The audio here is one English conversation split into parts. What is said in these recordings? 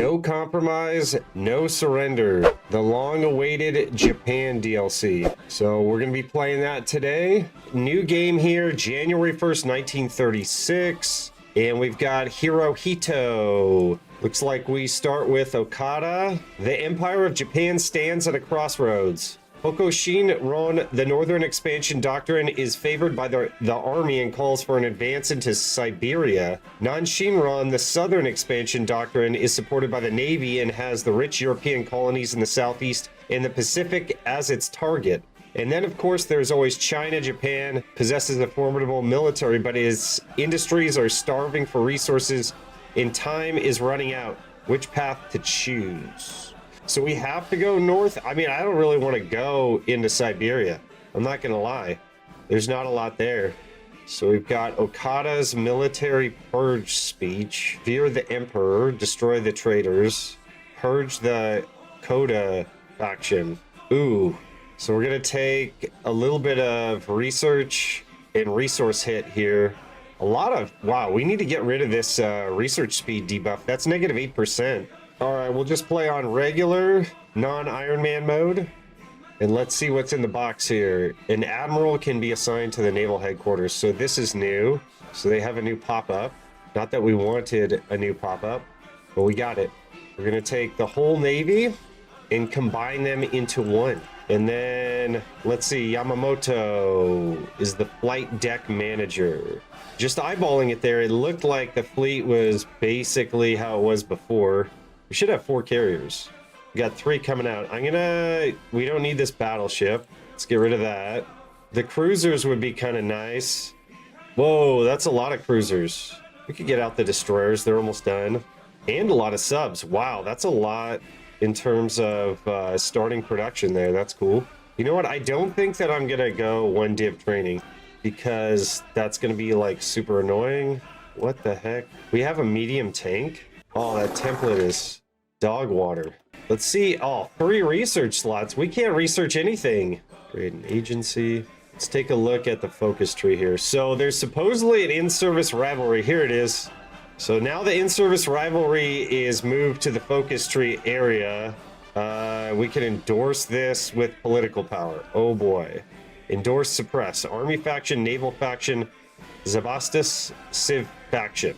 No compromise, no surrender. The long-awaited Japan DLC. So we're going to be playing that today. New game here, January 1st, 1936. And we've got Hirohito. Looks like we start with Okada. The Empire of Japan stands at a crossroads. Hokoshin-ron, the Northern Expansion Doctrine, is favored by the army and calls for an advance into Siberia. Nanshin-ron, the Southern Expansion Doctrine, is supported by the Navy and has the rich European colonies in the Southeast and the Pacific as its target. And then, of course, there's always China. Japan possesses a formidable military, but its industries are starving for resources and time is running out. Which path to choose? So we have to go north. I mean, I don't really want to go into Siberia. I'm not going to lie. There's not a lot there. So we've got Okada's military purge speech. Fear the Emperor. Destroy the traitors. Purge the Koda faction. Ooh. So we're going to take a little bit of research and resource hit here. A lot of... Wow, we need to get rid of this research speed debuff. That's negative 8%. All right, we'll just play on regular, non-Iron Man mode. And let's see what's in the box here. An admiral can be assigned to the naval headquarters. So this is new. So they have a new pop-up. Not that we wanted a new pop-up, but we got it. We're going to take the whole Navy and combine them into one. And then, let's see, Yamamoto is the flight deck manager. Just eyeballing it there, it looked like the fleet was basically how it was before. We should have 4 carriers. We got 3 coming out. We don't need this battleship. Let's get rid of that. The cruisers would be kind of nice. Whoa, that's a lot of cruisers. We could get out the destroyers. They're almost done. And a lot of subs. Wow, that's a lot in terms of starting production there. That's cool. You know what? I don't think that I'm going to go 1 div training because that's going to be like super annoying. What the heck? We have a medium tank. Oh, that template is dog water. Let's see. Oh, 3 research slots. We can't research anything. Create an agency. Let's take a look at the focus tree here. So there's supposedly an in-service rivalry. Here it is. So now the in-service rivalry is moved to the focus tree area. We can endorse this with political power. Oh boy. Endorse, suppress. Army faction, naval faction, Zabastis, Civ faction.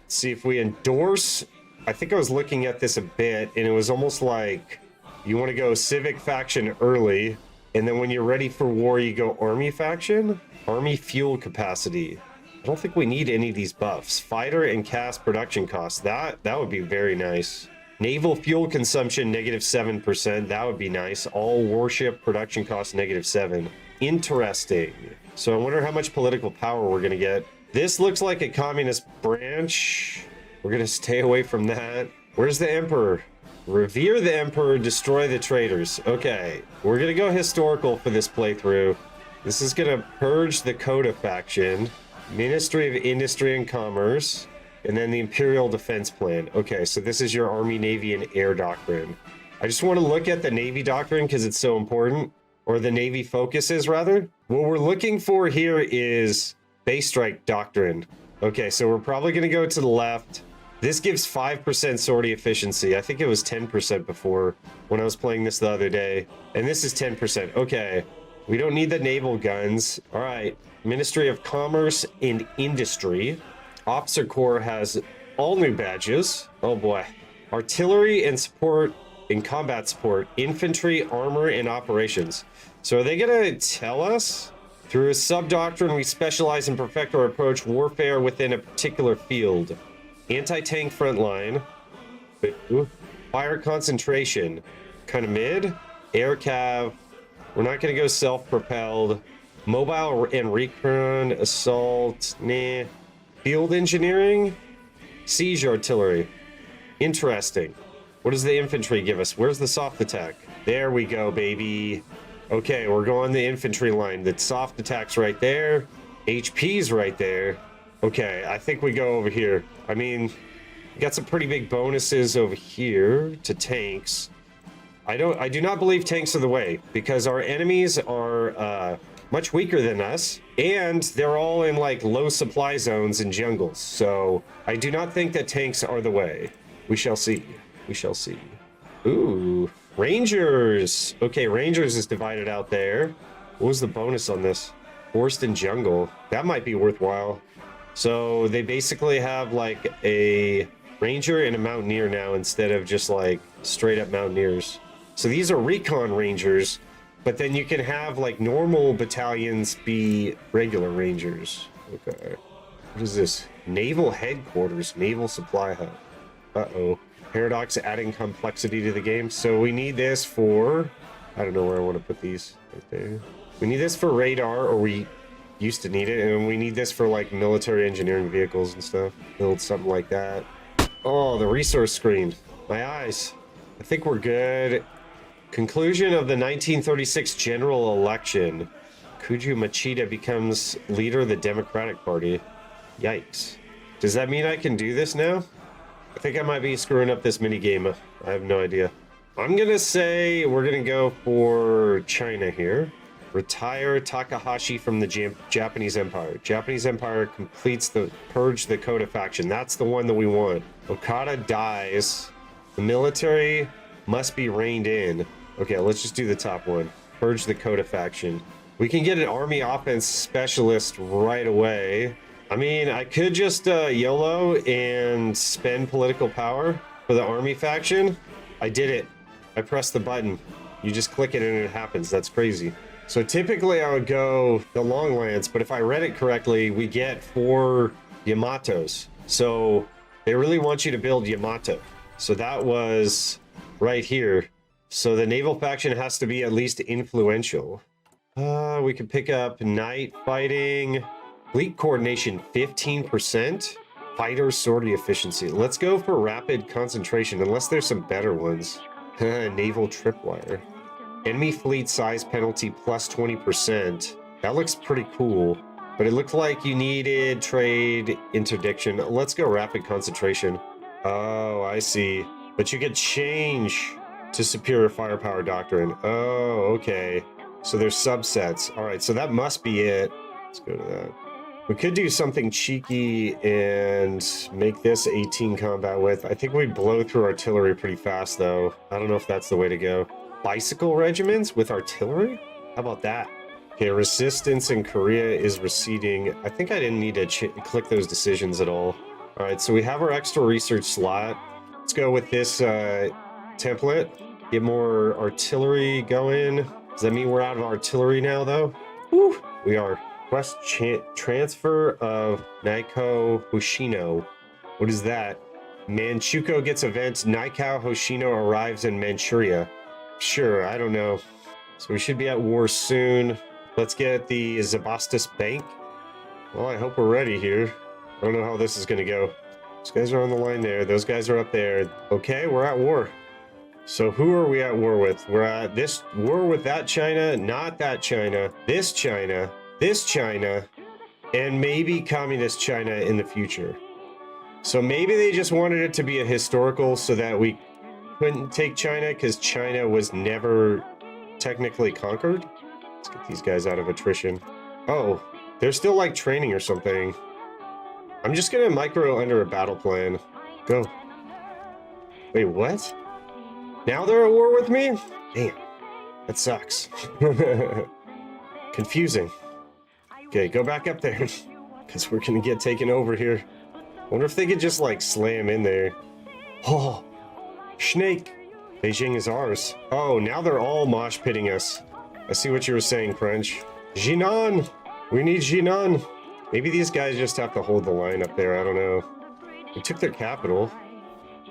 See if we endorse. I think I was looking at this a bit and it was almost like you want to go civic faction early and then when you're ready for war you go army faction. Army fuel capacity. I don't think we need any of these buffs. Fighter and cast production costs, that would be very nice. Naval fuel consumption negative 7%, that would be nice. All warship production costs negative 7. Interesting. So I wonder how much political power we're gonna get. This looks like a communist branch. We're gonna stay away from that. Where's the Emperor? Revere the Emperor, destroy the traitors. Okay, we're gonna go historical for this playthrough. This is gonna purge the Koda faction, Ministry of Industry and Commerce, and then the Imperial Defense Plan. Okay, so this is your Army, Navy, and Air Doctrine. I just want to look at the Navy Doctrine because it's so important, or the Navy focuses rather. What we're looking for here is Base Strike Doctrine. Okay, so we're probably going to go to the left. This gives 5% sortie efficiency. I think it was 10% before when I was playing this the other day. And this is 10%. Okay, we don't need the naval guns. All right, Ministry of Commerce and Industry. Officer Corps has all new badges. Oh boy. Artillery and support and combat support. Infantry, armor, and operations. So are they going to tell us? Through a sub-doctrine, we specialize and perfect our approach warfare within a particular field. Anti-tank frontline. Fire concentration. Kind of mid. Air cav. We're not going to go self-propelled. Mobile and recon. Assault. Nah. Field engineering. Siege artillery. Interesting. What does the infantry give us? Where's the soft attack? There we go, baby. Okay, we're going the infantry line. The soft attack's right there. HP's right there. Okay, I think we go over here. I mean, we got some pretty big bonuses over here to tanks. I do not believe tanks are the way because our enemies are much weaker than us and they're all in like low supply zones and jungles. So I do not think that tanks are the way. We shall see. We shall see. Ooh, Rangers. Okay, Rangers is divided out there. What was the bonus on this? Forest and jungle. That might be worthwhile. So they basically have like a ranger and a mountaineer now instead of just like straight up mountaineers. So these are recon rangers, but then you can have like normal battalions be regular rangers. Okay. What is this? Naval headquarters, naval supply hub. Uh-oh. Paradox adding complexity to the game. So we need this for, I don't know where I want to put these. Right there. We need this for radar, or we used to need it, and we need this for like military engineering vehicles and stuff. Build something like that. Oh, the resource screen. My eyes. I think we're good. Conclusion of the 1936 general election. Kuju Machida becomes leader of the Democratic Party. Yikes. Does that mean I can do this now? I think I might be screwing up this mini game. I have no idea. I'm gonna say we're gonna go for China here. Retire Takahashi from the Japanese Empire. Japanese Empire completes the purge the Koda faction. That's the one that we want. Okada dies. The military must be reined in. Okay, let's just do the top one. Purge the Koda faction. We can get an army offense specialist right away. I mean, I could just YOLO and spend political power for the army faction. I did it. I pressed the button. You just click it and it happens. That's crazy. So typically I would go the long lance, but if I read it correctly, we get 4 Yamatos. So they really want you to build Yamato. So that was right here. So the naval faction has to be at least influential. We could pick up night fighting, fleet coordination 15%, fighter sortie efficiency. Let's go for rapid concentration, unless there's some better ones. Naval tripwire. Enemy fleet size penalty plus 20%. That looks pretty cool, but it looked like you needed trade interdiction. Let's go rapid concentration. Oh, I see. But you could change to superior firepower doctrine. Oh, okay. So there's subsets. All right, so that must be it. Let's go to that. We could do something cheeky and make this 18 combat with. I think we'd blow through artillery pretty fast, though. I don't know if that's the way to go. Bicycle regiments with artillery? How about that? Okay, resistance in Korea is receding. I think I didn't need to click those decisions at all. All right, so we have our extra research slot. Let's go with this template. Get more artillery going. Does that mean we're out of artillery now, though? Woo, we are. Quest transfer of Naiko Hoshino. What is that? Manchukuo gets event. Naiko Hoshino arrives in Manchuria. Sure, I don't know. So we should be at war soon. Let's get the Zabastis Bank. Well, I hope we're ready here. I don't know how this is going to go. Those guys are on the line there. Those guys are up there. Okay, we're at war. So who are we at war with? We're at this war with that China, not that China, this China, and maybe communist China in the future. So maybe they just wanted it to be a historical so that we couldn't take China because China was never technically conquered. Let's get these guys out of attrition. Oh, they're still like training or something. I'm just gonna micro under a battle plan. Go. Wait, what? Now they're at war with me? Damn, that sucks. Confusing. Okay, go back up there because we're gonna get taken over here. Wonder if they could just like slam in there. Oh, Snake. Beijing is ours. Oh, now they're all mosh pitting us. I see what you were saying, French. Jinan! We need Jinan! Maybe these guys just have to hold the line up there, I don't know. We took their capital.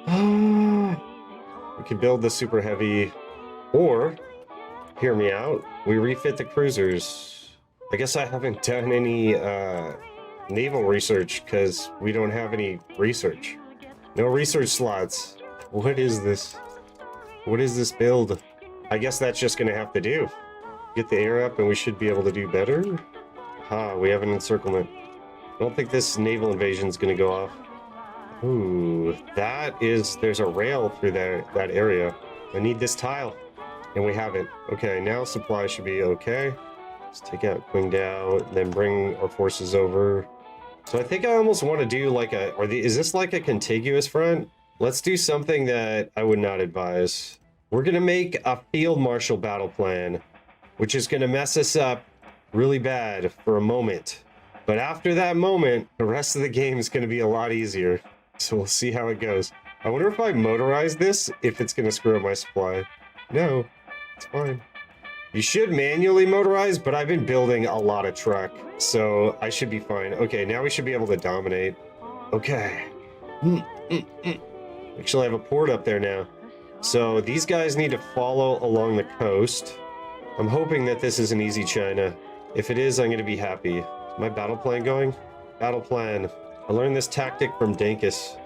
We could build the super heavy, or, hear me out, we refit the cruisers. I guess I haven't done any naval research because we don't have any research. No research slots. What is this? What is this build? I guess that's just gonna have to do. Get the air up and we should be able to do better. We have an encirclement. I don't think this naval invasion is gonna go off. Ooh, there's a rail through that area. I need this tile, and we have it. Okay, now supply should be okay. Let's take out Qingdao, then bring our forces over. So I think I almost want to do like is this like a contiguous front? Let's do something that I would not advise. We're going to make a field marshal battle plan, which is going to mess us up really bad for a moment. But after that moment, the rest of the game is going to be a lot easier. So we'll see how it goes. I wonder if I motorize this, if it's going to screw up my supply. No, it's fine. You should manually motorize, but I've been building a lot of truck, so I should be fine. Okay, now we should be able to dominate. Okay. Actually, I have a port up there now. So these guys need to follow along the coast. I'm hoping that this is an easy China. If it is, I'm going to be happy. Is my battle plan going? Battle plan. I learned this tactic from Dankus.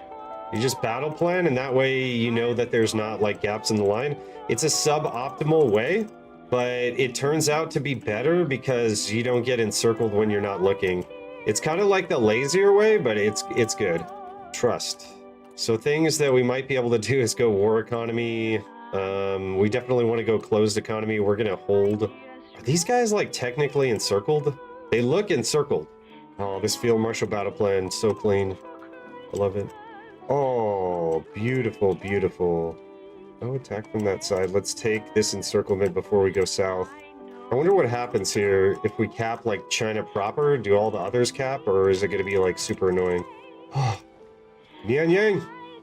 You just battle plan, and that way you know that there's not like gaps in the line. It's a suboptimal way, but it turns out to be better because you don't get encircled when you're not looking. It's kind of like the lazier way, but it's good. Trust. So things that we might be able to do is go war economy. We definitely want to go closed economy. We're going to hold. Are these guys like technically encircled? They look encircled. Oh, this field marshal battle plan, so clean. I love it. Oh, beautiful, beautiful. No attack from that side. Let's take this encirclement before we go south. I wonder what happens here if we cap like China proper. Do all the others cap, or is it going to be like super annoying? Nian Yang.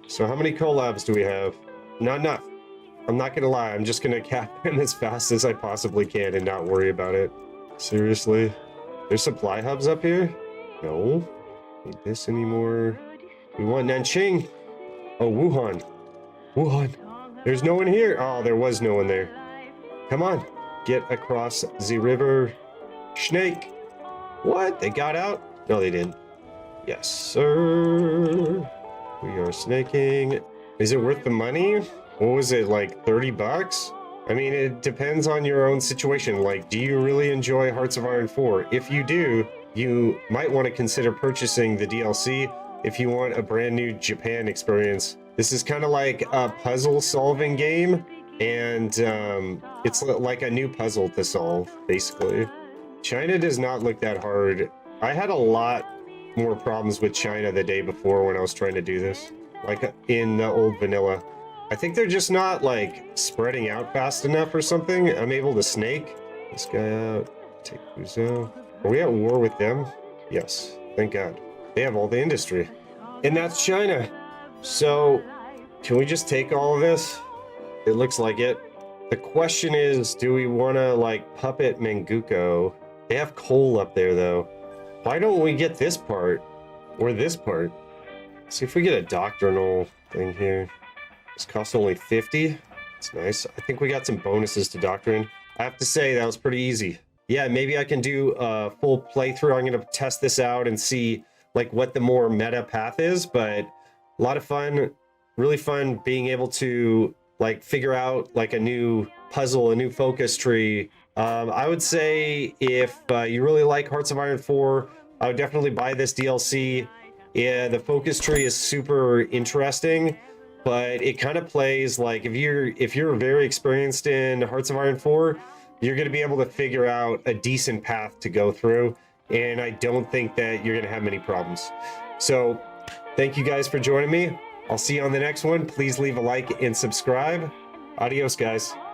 So how many collabs do we have? Not enough. I'm not going to lie. I'm just going to cap them as fast as I possibly can and not worry about it. Seriously? There's supply hubs up here? No. Need this anymore. We want Nanjing. Oh, Wuhan. Wuhan. There's no one here. Oh, there was no one there. Come on. Get across the river. Snake. What? They got out? No, they didn't. Yes, sir. We are snaking. Is it worth the money? What was it, like 30 bucks? I mean, it depends on your own situation. Like, do you really enjoy Hearts of Iron 4? If you do, you might want to consider purchasing the DLC if you want a brand new Japan experience. This is kind of like a puzzle solving game, and it's like a new puzzle to solve, basically. China does not look that hard. I had a lot more problems with China the day before when I was trying to do this, like in the old vanilla. I think they're just not like spreading out fast enough or something. I'm able to snake this guy out, take Fuzhou. Are we at war with them? Yes, thank God. They have all the industry. And that's China. So can we just take all of this? It looks like it. The question is, do we want to like puppet Manguko? They have coal up there though. Why don't we get this part or this part? See if we get a doctrinal thing here. This costs only 50. It's nice. I think we got some bonuses to doctrine. I have to say that was pretty easy. Yeah, maybe I can do a full playthrough. I'm going to test this out and see like what the more meta path is, but a lot of fun, really fun being able to like figure out like a new puzzle, a new focus tree. I would say if you really like Hearts of Iron 4, I would definitely buy this DLC. Yeah, the focus tree is super interesting, but it kind of plays like if you're very experienced in Hearts of Iron 4, you're going to be able to figure out a decent path to go through, and I don't think that you're going to have many problems. So thank you guys for joining me. I'll see you on the next one. Please leave a like and subscribe. Adios, guys.